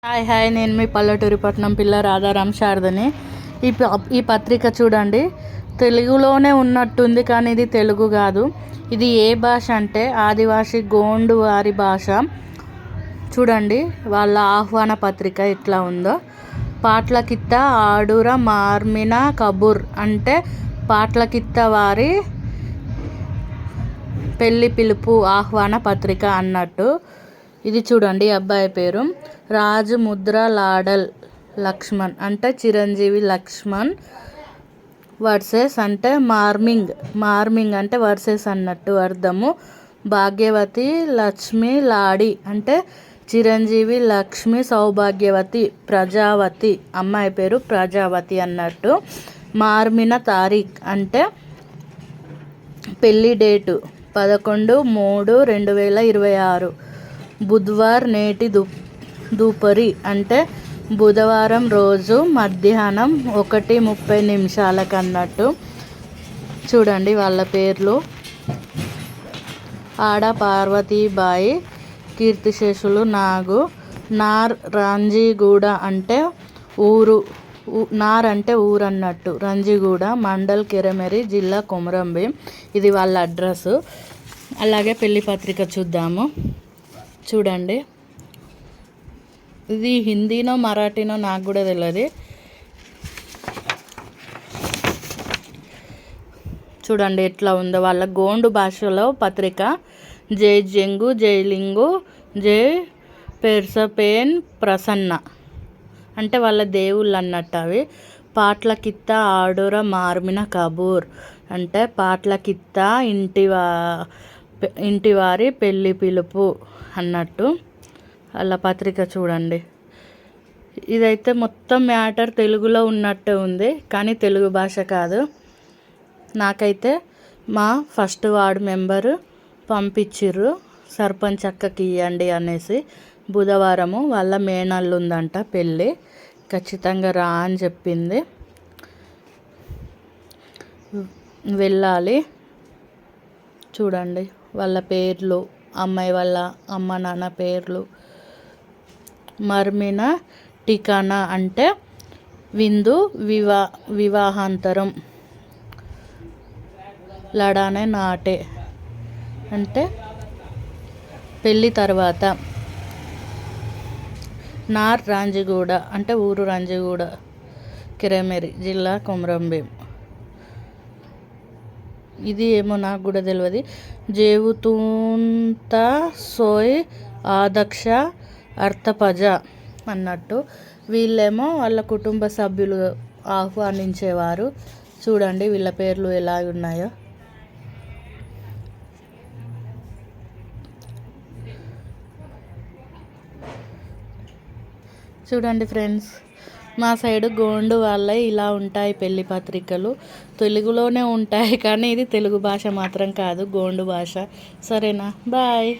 Hi hi నేను మీ పల్లెటూరి పట్నం పిల్ల రాధారాం శారదని. ఈ పత్రిక చూడండి, తెలుగులోనే ఉన్నట్టుంది కానీ ఇది తెలుగు కాదు. ఇది ఏ భాష అంటే ఆదివాసి గోండు వారి భాష. చూడండి వాళ్ళ ఆహ్వాన పత్రిక ఎట్లా ఉందో. పాట్లకిత్త ఆడుర మార్మిన కబూర్ అంటే పాట్లకిత్త వారి పెళ్లి పిలుపు ఆహ్వాన పత్రిక అన్నట్టు. ఇది చూడండి, అబ్బాయి పేరు రాజు ముద్ర లాడల్ లక్ష్మణ్ అంటే చిరంజీవి లక్ష్మణ్. వర్సెస్ అంటే మార్మింగ్ అంటే వర్సెస్ అన్నట్టు అర్థము. భాగ్యవతి లక్ష్మి లాడి అంటే చిరంజీవి లక్ష్మి సౌభాగ్యవతి ప్రజావతి అమ్మాయి పేరు ప్రజావతి అన్నట్టు. మార్మిన తారీఖ్ అంటే పెళ్లి డేటు 11/3/2026. బుధవార్ నేటి దూపరి అంటే బుధవారం రోజు మధ్యాహ్నం 1:30 అన్నట్టు. చూడండి వాళ్ళ పేర్లు. ఆడ పార్వతీబాయి కీర్తిశేషులు నాగు. నార్ రంజిగూడ అంటే ఊరు, నార్ అంటే ఊరు అన్నట్టు. రంజిగూడ మండల్ కిరమెరి జిల్లా కొమరంభీం. ఇది వాళ్ళ అడ్రస్. అలాగే పెళ్లి పత్రిక చూద్దాము. చూడండి, ఇది హిందీనో మరాఠీనో నాకు కూడా తెలియదు. చూడండి ఎట్లా ఉందో. వాళ్ళ గోండు భాషలో పత్రిక. జై జంగు జై లింగు జై పెర్సపేన్ ప్రసన్న అంటే వాళ్ళ దేవుళ్ళు అన్నట్టు అవి. పాట్లకిత్త ఆడుర మార్మిన కబూర్ అంటే పాట్లకిత్త ఇంటివారి పెళ్లి పిలుపు అన్నట్టు. అలా పత్రిక చూడండి. ఇదైతే మొత్తం మ్యాటర్ తెలుగులో ఉన్నట్టే ఉంది కానీ తెలుగు భాష కాదు. నాకైతే మా ఫస్ట్ వార్డు మెంబరు పంపించిర్రు, సర్పంచ్ అక్కకి ఇవ్వండి అనేసి. బుధవారము వాళ్ళ మేనల్లు ఉందంట పెళ్ళి, ఖచ్చితంగా రా అని చెప్పింది. వెళ్ళాలి. చూడండి వాళ్ళ పేర్లు, అమ్మాయి వాళ్ళ అమ్మ నాన్న పేర్లు. మర్మిన టికానా అంటే విందు వివాహాంతరం. లడానే నాటే అంటే పెళ్ళి తర్వాత. నార్ రాంజిగూడ అంటే ఊరు రంజిగూడ కిరమెరి జిల్లా కొమరంభీం. ఇది ఏమో నాకు కూడా తెలియదు. జేవుతుంత సోయ్ ఆదక్ష అర్థపజ అన్నట్టు. వీళ్ళేమో వాళ్ళ కుటుంబ సభ్యులు ఆహ్వానించేవారు. చూడండి వీళ్ళ పేర్లు ఎలా ఉన్నాయో. చూడండి ఫ్రెండ్స్, మా సైడు గోండు వాళ్ళ ఇలా ఉంటాయి పెళ్లి పత్రికలు. తెలుగులోనే ఉంటాయి కానీ ఇది తెలుగు భాష మాత్రం కాదు, గోండు భాష. సరేనా, బాయ్.